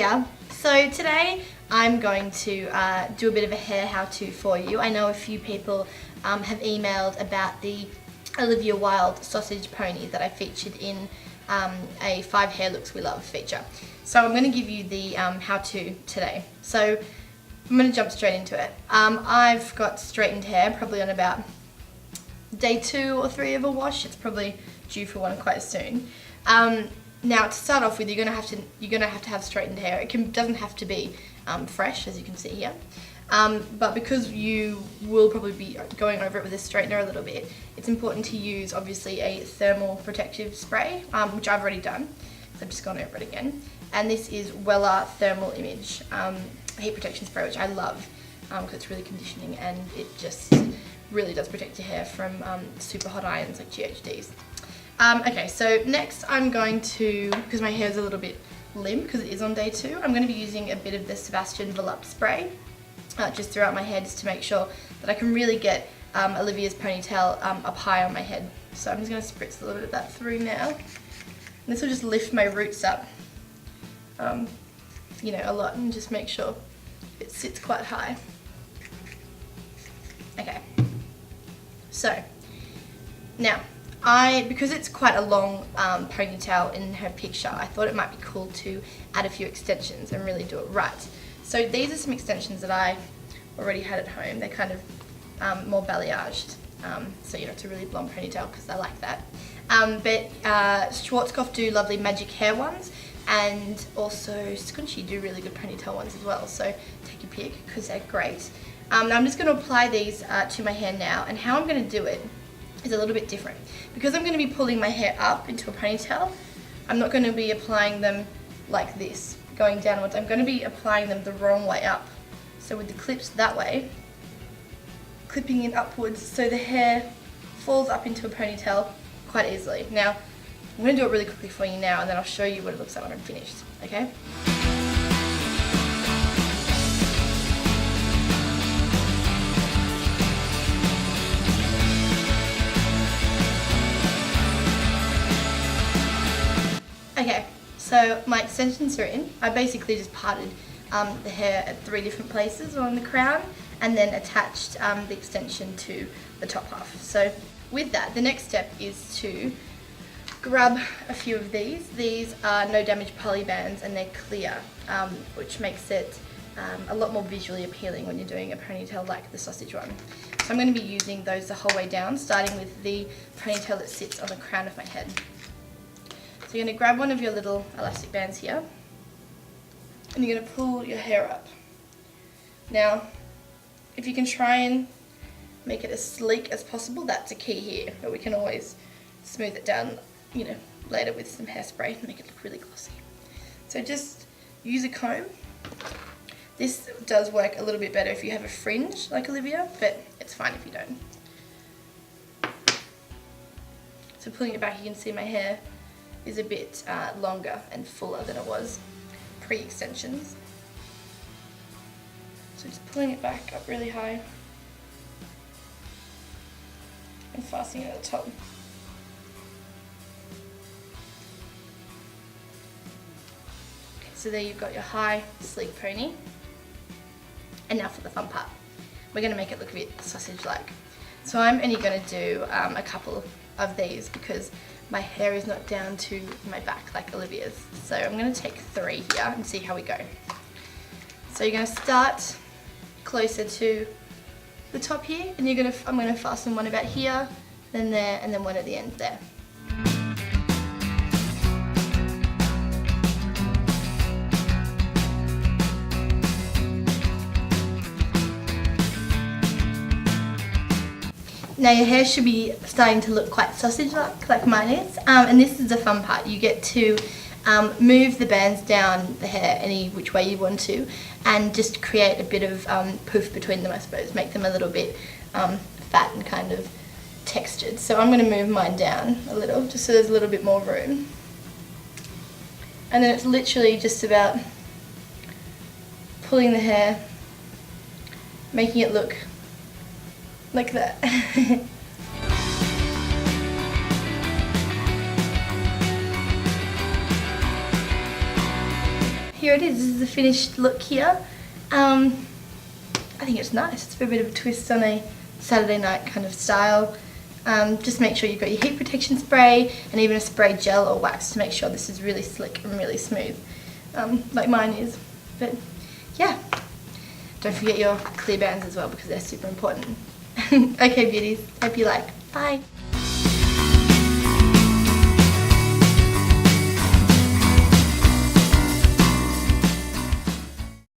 here. So today I'm going to do a bit of a hair how-to for you. I know a few people have emailed about the Olivia Wilde sausage pony that I featured in a 5 hair looks we love feature. So I'm going to give you the how-to today. So I'm going to jump straight into it. I've got straightened hair probably on about day 2 or 3 of a wash. It's probably due for one quite soon. Now to start off with, you're gonna have to have straightened hair. It doesn't have to be fresh, as you can see here. But because you will probably be going over it with a straightener a little bit, it's important to use obviously a thermal protective spray, which I've already done. So I've just gone over it again. And this is Wella Thermal Image heat protection spray, which I love because it's really conditioning and it just really does protect your hair from super hot irons like GHDs. Okay, so next I'm going to, because my hair is a little bit limp because it is on day 2, I'm going to be using a bit of the Sebastian Volupte spray just throughout my head, just to make sure that I can really get Olivia's ponytail up high on my head. So I'm just going to spritz a little bit of that through now. And this will just lift my roots up, you know, a lot, and just make sure it sits quite high. Okay, so now because it's quite a long ponytail in her picture, I thought it might be cool to add a few extensions and really do it right. So these are some extensions that I already had at home. They're kind of more balayaged, so you know, it's a really blonde ponytail because I like that. But Schwarzkopf do lovely magic hair ones, and also Scunci do really good ponytail ones as well, so take your pick because they're great. Now I'm just going to apply these to my hair now, and how I'm going to do it is a little bit different. Because I'm going to be pulling my hair up into a ponytail, I'm not going to be applying them like this, going downwards. I'm going to be applying them the wrong way up. So with the clips that way, clipping it upwards so the hair falls up into a ponytail quite easily. Now, I'm going to do it really quickly for you now, and then I'll show you what it looks like when I'm finished, okay? Okay, so my extensions are in. I basically just parted the hair at 3 different places along the crown and then attached the extension to the top half. So with that, the next step is to grab a few of these. These are no damage poly bands and they're clear, which makes it a lot more visually appealing when you're doing a ponytail like the sausage one. So I'm going to be using those the whole way down, starting with the ponytail that sits on the crown of my head. So you're going to grab one of your little elastic bands here, and you're going to pull your hair up. Now, if you can try and make it as sleek as possible, that's a key here, but we can always smooth it down, you know, later with some hairspray to make it look really glossy. So just use a comb. This does work a little bit better if you have a fringe like Olivia, but it's fine if you don't. So pulling it back, you can see my hair is a bit longer and fuller than it was pre-extensions. So just pulling it back up really high and fastening it at the top. Okay, so there you've got your high, sleek pony. And now for the fun part. We're going to make it look a bit sausage-like. So I'm only going to do a couple of these because my hair is not down to my back like Olivia's. So I'm going to take 3 here and see how we go. So you're going to start closer to the top here, and I'm going to fasten one about here, then there, and then one at the end there. Now your hair should be starting to look quite sausage-like, like mine is, and this is the fun part. You get to move the bands down the hair any which way you want to, and just create a bit of poof between them, I suppose, make them a little bit fat and kind of textured. So I'm going to move mine down a little, just so there's a little bit more room. And then it's literally just about pulling the hair, making it look like that. here it is. This is the finished look here. I think it's nice. It's a bit of a twist on a Saturday night kind of style. Just make sure you've got your heat protection spray and even a spray gel or wax to make sure this is really slick and really smooth, like mine is. But yeah, don't forget your clear bands as well because they're super important. Okay beauties, hope you like. Bye.